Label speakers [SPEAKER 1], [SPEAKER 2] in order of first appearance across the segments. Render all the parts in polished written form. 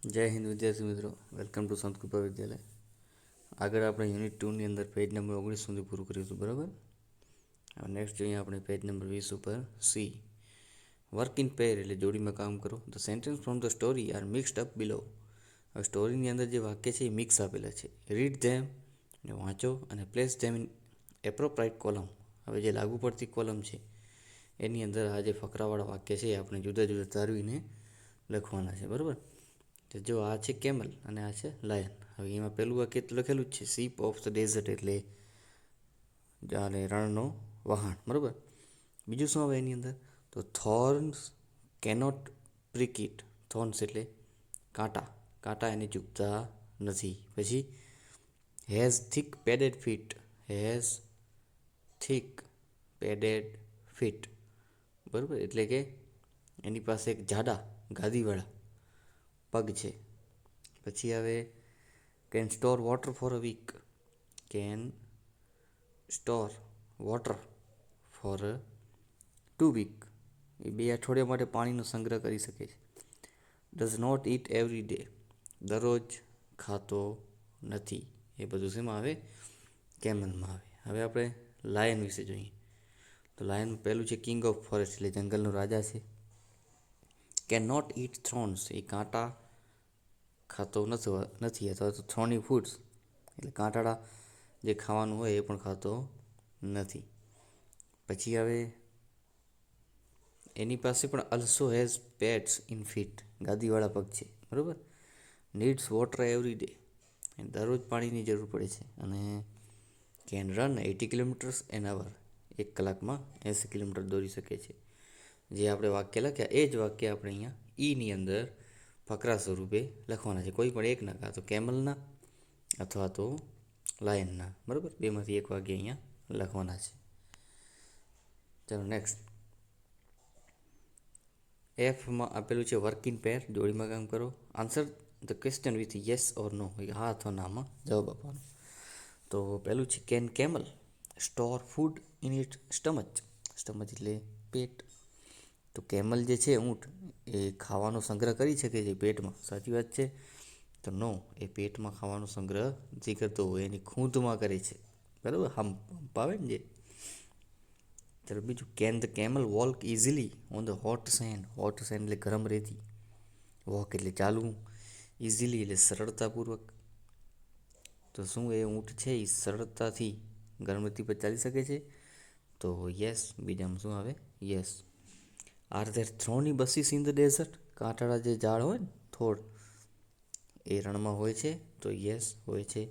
[SPEAKER 1] જય હિન્દ વિદ્યાર્થી મિત્રો, વેલકમ ટુ સંત કૃપા વિદ્યાલય. આગળ આપણે યુનિટ 2ની અંદર પેજ નંબર 19 સુધી પૂરું કરીશું, બરાબર. હવે નેક્સ્ટ જોઈએ આપણે પેજ નંબર 20 ઉપર સી. વર્ક ઇન પેર એટલે જોડીમાં કામ કરો. The sentence from the story are mixed up below. હવે સ્ટોરીની અંદર જે વાક્ય છે એ મિક્સ આપેલા છે. રીડ ધેમ ને વાંચો અને પ્લેસ ધેમ ઇન એપ્રોપ્રાઇટ કોલમ. હવે જે લાગુ પડતી કોલમ છે એની અંદર આ જે ફકરાવાળા વાક્ય છે એ આપણે જુદા જુદા તારવીને લખવાના છે, બરાબર. તો જો આ છે કેમલ અને આ છે લાયન. હવે એમાં પહેલું વાક્ય તો લખેલું જ છે, શીપ ઓફ ધ ડેઝર્ટ એટલે રણનો વહાણ, બરાબર. બીજું શું આવે એની અંદર? તો thorns cannot prick it. Thorns એટલે કાંટા, કાંટા એને ચૂપતા નથી. પછી has thick padded feet. Has thick padded feet, બરાબર, એટલે કે એની પાસે એક જાડા ગાદીવાળા પગ છે. પછી આવે can store water for a week. Can store water for 2 week. એ 2 અઠવાડિયા માટે પાણીનો સંગ્રહ કરી શકે છે. Does not eat every day. દરરોજ ખાતો નથી. એ બધું શેમાં આવે? કેમલમાં આવે. હવે આપણે લાયન વિશે જોઈએ. તો લાયન પહેલું છે કિંગ ઓફ ફોરેસ્ટ એટલે જંગલનો રાજા છે. કેન નોટ ઇટ થ્રોન્સ એ કાંટા ખાતો નથી અથવા તો થ્રોની ફૂડ્સ એટલે કાંટાળા જે ખાવાનું હોય એ પણ ખાતો નથી. પછી આવે એની પાસે પણ also has pads in feet, ગાદીવાળા પગ છે, બરાબર. નીડ્સ વોટર એવરી ડે, દરરોજ પાણીની જરૂર પડે છે. અને can run 80 kilometres an hour, 1 કલાકમાં 80 કિલોમીટર દોડી શકે છે. જે આપણે વાક્ય લખ્યા એ જ વાક્ય આપણે અહીંયા ઈની અંદર ફકરા સ્વરૂપે લખવાના છે. કોઈ પણ એકના, કાં તો કેમલના અથવા તો લાયનના, બરાબર. બેમાંથી એક વાક્ય અહીંયા લખવાના છે. ચાલો નેક્સ્ટ. એફમાં આપેલું છે વર્ક ઇન પેર, જોડીમાં કામ કરો. Answer the question with yes or no, હા અથવા નામાં જવાબ આપવાનો. તો પહેલું છે can camel store food in it stomach. Stomach એટલે પેટ. તો કેમલ જે છે ઊંટ એ ખાવાનો સંગ્રહ કરી શકે છે પેટમાં, સાચી વાત છે. તો નો, એ પેટમાં ખાવાનો સંગ્રહ નથી કરતો, એની ખૂંદમાં કરે છે, બરાબર. હંપ આવે ને જે. ચાલો બીજું, can the camel walk easily on the hot send. Hot send એટલે ગરમ રેતી. વોક એટલે ચાલવું, ઇઝીલી એટલે સરળતાપૂર્વક. તો શું એ ઊંટ છે એ સરળતાથી ગરમ રેતી પર ચાલી શકે છે? તો યસ, બીજામાં શું આવે? Yes. Are there thorny bushes in the desert. કાંટાળા જે ઝાડ હોય ને, થોડ, એ રણમાં હોય છે? તો યસ, હોય છે.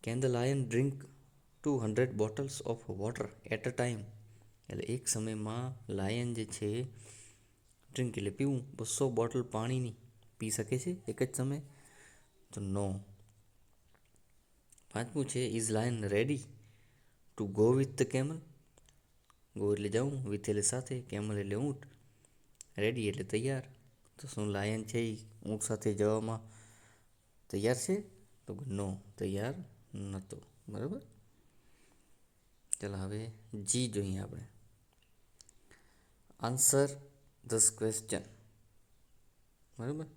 [SPEAKER 1] Can the lion drink 200 bottles of water at a time. એટલે એક સમયમાં લાયન જે છે ડ્રિંક એટલે પીવું, 200 બોટલ પાણીની પી શકે છે એક જ સમયે? તો નો. પાંચમું છે is lion ready to go with the camel. Go એટલે જવું, વિથ એટલે સાથે, કેમલ એટલે ઊંટ, રેડી એટલે તૈયાર. તો શું લાયન છે એ ઊંટ સાથે જવામાં તૈયાર છે? તો નો, તૈયાર નહોતો, બરાબર. ચાલો હવે જી જોઈએ આપણે. આન્સર ધસ ક્વેશ્ચન, બરાબર.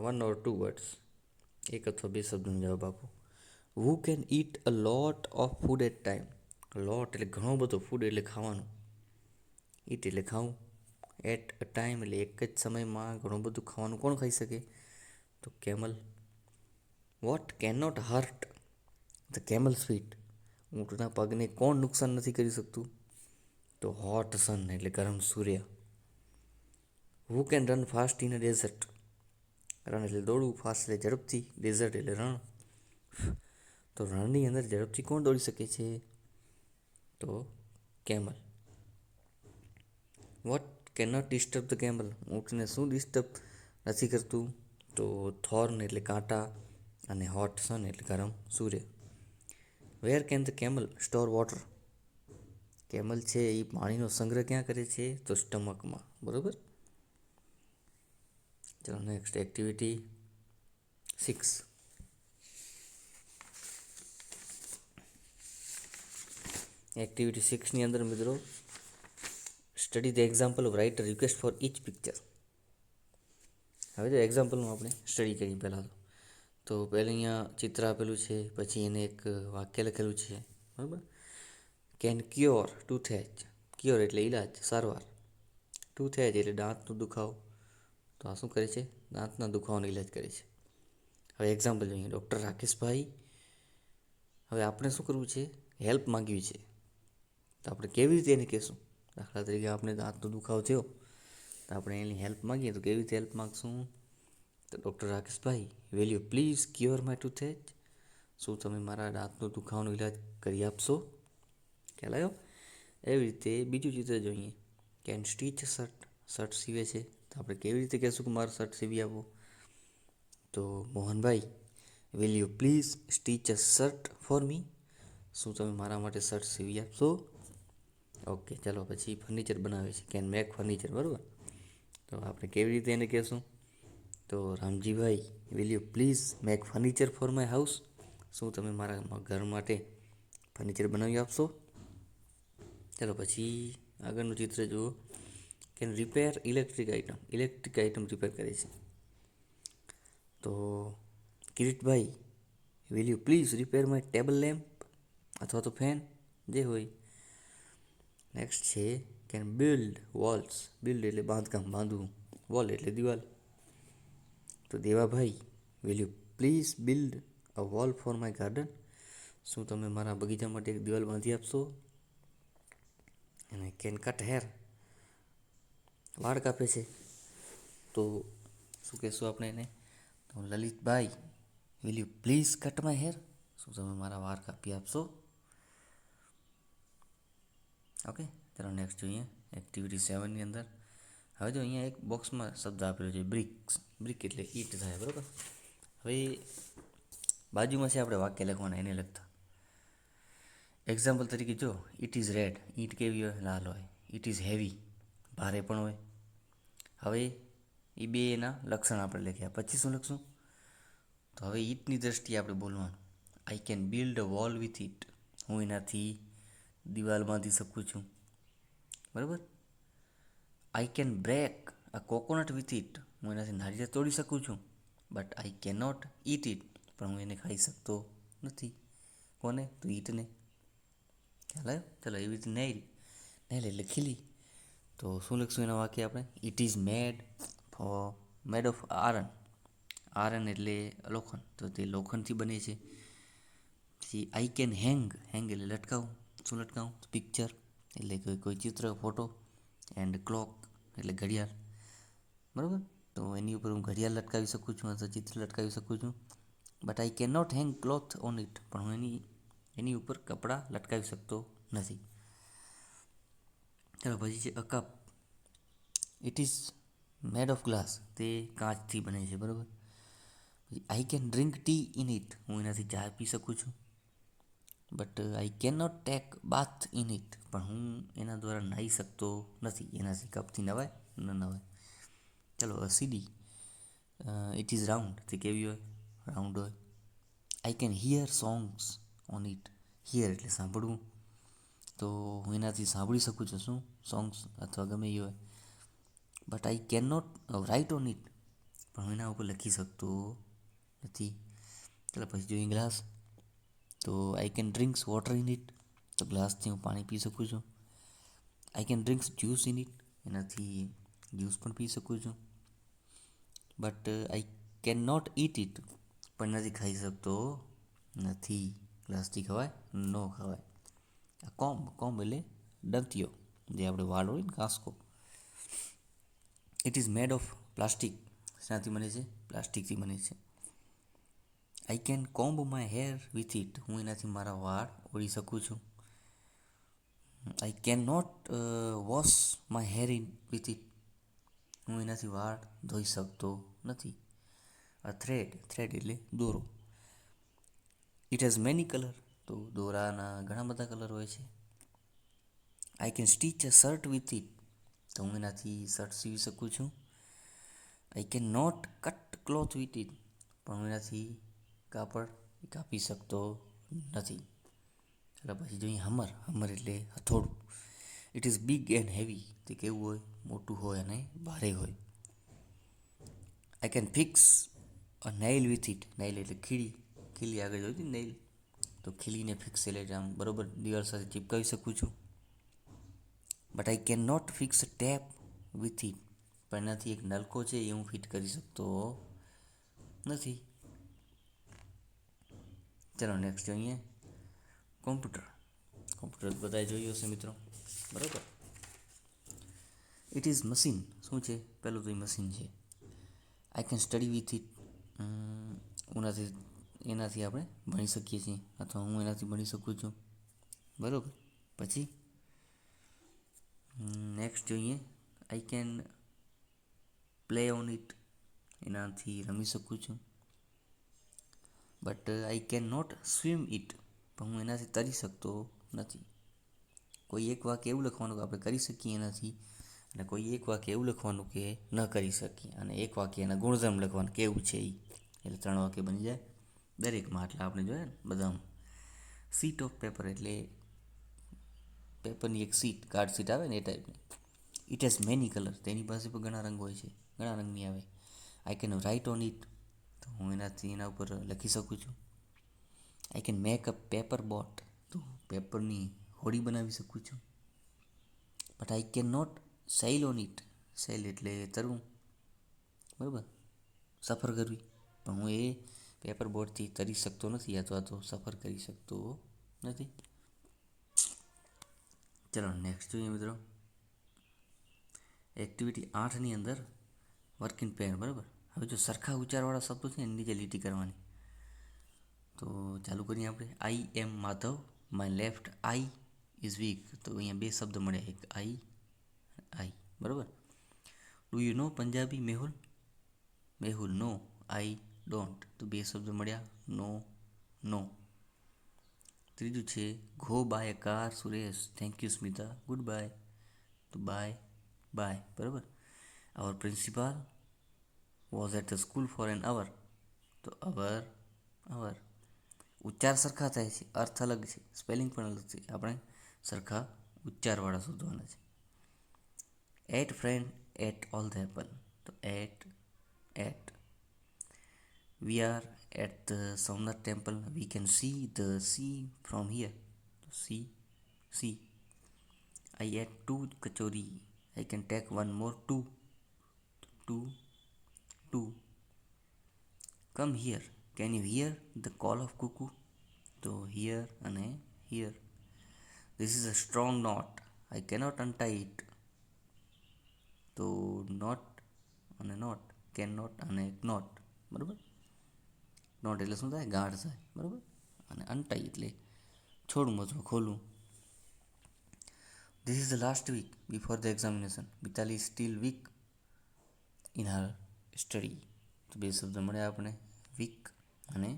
[SPEAKER 1] 1 or 2 વર્ડ્સ, એક અથવા બે શબ્દોનો જવાબ આપો. Who can eat a lot of food at time. Lot એટલે ઘણો બધો, ફૂડ એટલે ખાવાનું, ઇટ એટલે ખાવું, એટ અ ટાઈમ એટલે એક જ સમયમાં ઘણું બધું ખાવાનું કોણ ખાઈ શકે? તો camel. What can not hurt the camel's feet. ઊંટના પગને કોણ નુકસાન નથી કરી શકતું? તો હોટ સન એટલે ગરમ સૂર્ય. Who can run fast in a desert. Run એટલે દોડવું, ફાસ્ટ એટલે ઝડપથી, ડેઝર્ટ એટલે રણ. તો રણની અંદર ઝડપથી કોણ દોડી શકે છે? તો camel. What can not disturb the camel. ઊંટને શું ડિસ્ટર્બ નથી કરતું? તો થોર્ન એટલે કાંટા અને હોટ સન એટલે ગરમ સૂર્ય. Where can the camel store water. Camel છે એ પાણીનો સંગ્રહ ક્યાં કરે છે? તો સ્ટમકમાં, બરાબર. ચલો નેક્સ્ટ, એક્ટિવિટી 6. એક્ટિવિટી 6ની અંદર મિત્રો study the example of write a request for each picture. હવે તો એક્ઝામ્પલનું આપણે સ્ટડી કરીએ પહેલાં તો પહેલાં અહીંયા ચિત્ર આપેલું છે, પછી એને એક વાક્ય લખેલું છે, બરાબર. Can cure ટૂથેચ. ક્યોર એટલે ઈલાજ, સારવાર. ટૂથેચ એટલે દાંતનો દુખાવો. તો આ શું કરે છે? દાંતના દુખાવાનો ઈલાજ કરે છે. હવે એક્ઝામ્પલ જોઈએ. ડૉક્ટર રાકેશભાઈ, હવે આપણે શું કરવું છે? હેલ્પ માંગવી છે. તો આપણે કેવી રીતે એને કહેશું? દાખલા તરીકે આપણે દાંતનો દુખાવો થયો તો આપણે એની હેલ્પ માંગીએ તો કેવી રીતે હેલ્પ માગશું? તો doctor Rakeshbhai, will you please cure my toothache. શું તમે મારા દાંતનો દુખાવાનો ઈલાજ કરી આપશો? ખ્યાલ આવ્યો? એવી રીતે બીજું ચિત્ર જોઈએ. Can stitch shirt. શર્ટ સીવે છે. તો આપણે કેવી રીતે કહેશું કે મારો શર્ટ સીવી આપો? તો Mohanbhai, will you please stitch a shirt for me. શું તમે મારા માટે શર્ટ સીવી આપશો? ઓકે, ચાલો પછી ફર્નિચર બનાવે છે. કેન મેક ફર્નિચર, બરાબર. તો આપણે કેવી રીતે એને કહેશું? તો Ramjibhai, will you please make furniture for my house. શું તમે મારા ઘર માટે ફર્નિચર બનાવી આપશો? ચાલો પછી આગળનું ચિત્ર જુઓ. Can repair electric item. Electric item repair કરે છે. તો Kiritbhai, will you please repair my table lamp અથવા તો ફેન, જે હોય. નેક્સ્ટ છે કેન બિલ્ડ વોલ્સ. બિલ્ડ એટલે બાંધકામ, બાંધવું. વોલ એટલે દિવાલ. તો Devabhai, will you please build a wall for my garden. શું તમે મારા બગીચા માટે એક દિવાલ બાંધી આપશો? અને કેન કટ હેર. વાળ કાપે છે. તો શું કહેશું આપણે એને? તો Lalitbhai, will you please cut my hair. શું તમે મારા વાળ કાપી આપશો? ઓકે, ચાલો નેક્સ્ટ જોઈએ. એક્ટિવિટી 7ની અંદર હવે જો અહીંયા એક બોક્સમાં શબ્દ આપેલો છે બ્રિક્સ. બ્રિક એટલે ઈંટ થાય, બરાબર. હવે બાજુમાં છે આપણે વાક્ય લખવાના એને લગતા. એક્ઝામ્પલ તરીકે જો, ઇટ ઇઝ રેડ. ઈંટ કેવી હોય? લાલ હોય. ઇટ ઇઝ હેવી, ભારે પણ હોય. હવે એ બે એના લક્ષણ આપણે લખ્યા, પછી શું લખશું? તો હવે ઈંટની દ્રષ્ટિએ આપણે બોલવાનું. I can build a wall with it. હું એનાથી દિવાલ બાંધી શકું છું, બરાબર. I can break a coconut with it. હું એનાથી નારિયેળ તોડી શકું છું. But I can not eat it. પણ હું એને ખાઈ શકતો નથી. કોને? તો ઈટને. ખ્યાલ આવ્યો? ચાલો એવી રીતે નેલ. નેલ એટલે ખીલી. તો શું લખશું એના વાક્ય આપણે? It is made of iron. Iron એટલે લોખંડ, તો તે લોખંડથી બને છે. પછી આઈ કેન હેંગ. હેંગ એટલે લટકાવું. શું લટકાવું? પિક્ચર એટલે કોઈ ચિત્ર, ફોટો. એન્ડ ક્લોક એટલે ઘડિયાળ, બરાબર. તો એની ઉપર હું ઘડિયાળ લટકાવી શકું છું અથવા ચિત્ર લટકાવી શકું છું. But I can not hang cloth on it. પણ હું એની ઉપર કપડાં લટકાવી શકતો નથી. ચાલો પછી છે a cup. It is made of glass. તે કાચથી બને છે, બરાબર. પછી I can drink tea in it. હું એનાથી ચા પી શકું છું. But I can not take bath in it. પણ હું એના દ્વારા નાહી શકતો નથી. એનાથી કપથી નવાય ન નવાય. ચાલો સીડી. It is round. તે કેવી હોય? રાઉન્ડ હોય. I can here songs on it. Here એટલે સાંભળવું. તો હું એનાથી સાંભળી શકું છું. શું? સોંગ્સ અથવા ગમે એ હોય. But I can not write on it. પણ હું એના ઉપર લખી શકતો નથી. ચાલો પછી જોઈએ ગ્લાસ. તો I can drinks water in it. તો ગ્લાસથી હું પાણી પી શકું છું. I can drinks juice in it. એનાથી જ્યુસ પણ પી શકું છું. But I can not eat it. પણ એનાથી ખાઈ શકતો નથી. ગ્લાસથી ખવાય? ન ખવાય. આ કોમ્બ. કોમ્બ એટલે દંતિયો, જે આપણે વાળ હોય ને, કાંસકો. It is made of plastic. શાથી બને છે? પ્લાસ્ટિકથી બને છે. I can comb my hair with it. હું એનાથી મારા વાળ ઓળી શકું છું. I can not wash my hair with it. હું એનાથી વાળ ધોઈ શકતો નથી. આ થ્રેડ. થ્રેડ એટલે દોરો. It has many colour. તો દોરાના ઘણા બધા કલર હોય છે. I can stitch a shirt with it. તો હું એનાથી શર્ટ સીવી શકું છું. I can not cut cloth with it. પણ હું એનાથી કાપડ કાપી શકતો નથી. એટલે પછી જોઈએ હમર. હમર એટલે હથોડું. It is big and heavy. તે કેવું હોય? મોટું હોય અને ભારે હોય. I can fix a nail with it. Nail એટલે ખીલી, ખીલી આગળ જોઈતી નેઇલ, તો ખીલીને ફિક્સ એટલે આમ બરોબર દિવાલ સાથે ચિપકાવી શકું છું. But I can not fix a tape with it. પણ એનાથી એક નલકો છે એ હું ફિટ કરી શકતો નથી. ચલો નેક્સ્ટ જોઈએ કોમ્પ્યુટર. કોમ્પ્યુટર બધાએ જોયું હશે મિત્રો, બરાબર. It is machine. શું છે? પહેલું તો એ મશીન છે. I can study with it. એનાથી આપણે ભણી શકીએ છીએ, અથવા હું એનાથી ભણી શકું છું, બરાબર. પછી નેક્સ્ટ જોઈએ I can play on it. એનાથી રમી શકું છું. But I can not swim it. પણ હું એનાથી તરી શકતો નથી. કોઈ એક વાક્ય એવું લખવાનું કે આપણે કરી શકીએ એનાથી, અને કોઈ એક વાક્ય એવું લખવાનું કે ન કરી શકીએ, અને એક વાક્ય એના ગુણધર્મ લખવાનું કેવું છે એ. એટલે 3 વાક્ય બની જાય દરેકમાં. એટલે આપણે જોઈએ ને બધામાં. સીટ ઓફ પેપર એટલે પેપરની એક સીટ, કાર્ડ સીટ આવે ને એ ટાઈપની. It has many colour. તેની પાસે પણ ઘણા રંગ હોય છે, ઘણા રંગની આવે. I can write on it. તો હું એના ઉપર લખી શકું છું. I can make a paper boat. તો પેપરની હોડી બનાવી શકું છું. But I can not sail on it. Sail એટલે તરવું, બરાબર, સફર કરવી. પણ હું એ પેપર બોટથી તરી શકતો નથી, અથવા તો સફર કરી શકતો નથી. ચલો નેક્સ્ટ જોઈએ મિત્રો એક્ટિવિટી 8ની અંદર વર્ક ઇન પેર, બરાબર. હવે જો સરખા ઉચ્ચારવાળા શબ્દો છે એની નીચે લીટી કરવાની. તો ચાલુ કરીએ આપણે. I am Madhav, my left eye is weak. તો અહીંયા 2 શબ્દ મળ્યા, એક આઈ, બરાબર. Do you know Punjabi Mehul? Mehul no, I don't. તો 2 શબ્દ મળ્યા, નો. ત્રીજું છે go by car Suresh, thank you Smita, good bye. તો બાય, બરાબર. Our principal was at the school for an hour. તો અવર. ઉચ્ચાર સરખા થાય છે, અર્થ અલગ છે, સ્પેલિંગ પણ અલગ છે. આપણે સરખા ઉચ્ચારવાળા શોધવાના છે. Ate friend ate all the apple. તો ate. We are at the Somnath temple, we can see the sea from here. તો sea. I ate 2 kachori, I can take 1 more 2. Two. Come here, can you hear the call of cuckoo. તો here અને hear. This is a strong knot, I cannot untie it. તો knot અને not, can not અને knot, બરાબર. Not એટલે શું થાય? ગાઢ થાય, બરાબર. અને અનટાઈ એટલે છોડવું અથવા ખોલવું. This is the last week before the examination, Mitali is still weak in her study. તો 2 શબ્દ મળ્યા આપણે, વીક અને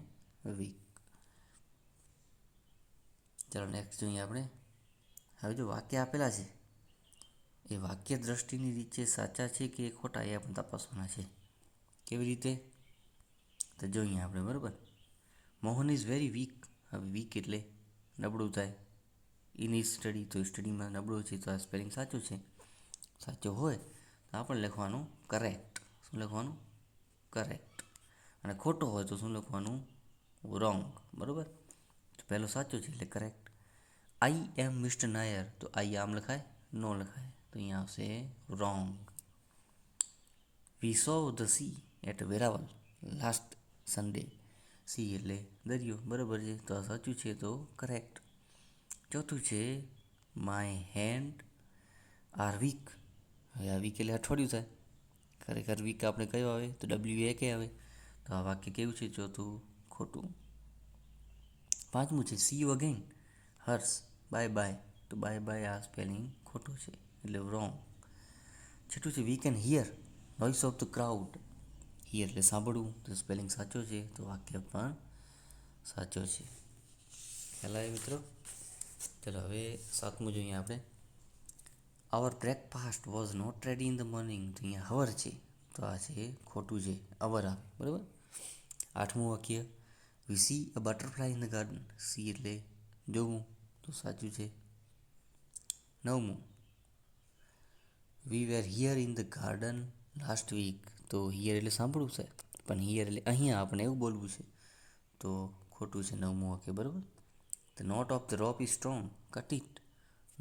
[SPEAKER 1] વીક. ચાલો નેક્સ્ટ જોઈએ આપણે. હવે જો વાક્ય આપેલા છે એ વાક્ય દ્રષ્ટિની રીતે સાચા છે કે ખોટા એ આપણે તપાસવાના છે. કેવી રીતે? તો જોઈએ આપણે, બરાબર. Mohan is very weak. હવે વીક એટલે નબળું થાય. ઇન ઇઝ સ્ટડી, તો સ્ટડીમાં નબળું છે, તો આ સ્પેલિંગ સાચું છે. સાચો હોય તો આપણે લખવાનું કરેક્ટ. શું લખવાનું? કરેક્ટ. અને ખોટો હોય તો શું લખવાનું? રોંગ, બરાબર. તો પહેલો સાચો છે એટલે correct. I am mister Nair. તો આઈ આમ લખાય? નો લખાય. તો અહીંયા આવશે wrong. We saw the sea at Veraval last Sunday. Sea એટલે દરિયો, બરાબર છે, તો આ સાચું છે, તો કરેક્ટ. ચોથું છે માય હેન્ડ આર વીક. હવે આ વીક એટલે અઠવાડિયું થાય. ખરેખર વીક આપણે કયો આવે? તો WAK આવે. તો આ વાક્ય કેવું છે? ચોથું ખોટું. પાંચમું છે see you again Harsh bye. તો બાય આ સ્પેલિંગ ખોટું છે, એટલે રોંગ. છઠ્ઠું છે we can hear noise of the crowd. Hear એટલે સાંભળવું, તો સ્પેલિંગ સાચો છે, તો વાક્ય પણ સાચો છે. ખ્યાલ આવે મિત્રો? ચલો હવે 7મું જોઈએ આપણે. Our breakfast was not ready in the morning. તો અહીંયા હવર છે, તો આ છે ખોટું છે, અવર આવે, બરાબર. 8મું વાક્ય we see a butterfly in the garden. See એટલે જોવું, તો સાચું છે. 9મું we were here in the garden last week. તો હિયર એટલે સાંભળવું છે, પણ હિયર એટલે અહીંયા આપણે એવું બોલવું છે. તો ખોટું છે 9મું વાક્ય, બરાબર. The knot of the rope is strong, cut it.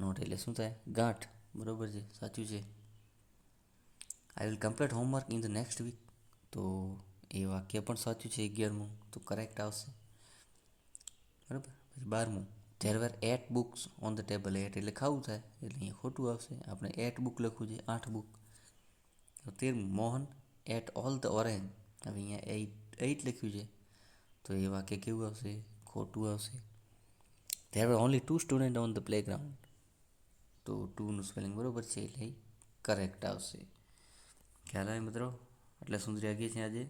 [SPEAKER 1] Knot એટલે શું થાય? ગાંઠ, બરાબર છે, સાચું છે. I will complete homework in the next week. તો એ વાક્ય પણ સાચું છે, 11મું, તો કરેક્ટ આવશે, બરાબર. પછી 12મું, there were 8 books on the table. 8 એટલે ખાવું થાય, એટલે અહીંયા ખોટું આવશે, આપણે 8 બુક લખવું છે, 8 બુક. તો 13મું, Mohan ate all the orange. હવે અહીંયા 8 લખ્યું છે, તો એ વાક્ય કેવું આવશે? ખોટું આવશે. There are only 2 student on the playground. તો 2નું સ્પેલિંગ બરાબર છે, એટલે કરેક્ટ આવશે. ખ્યાલ આવે મિત્રો? એટલે સુંદરી આગે છે આજે.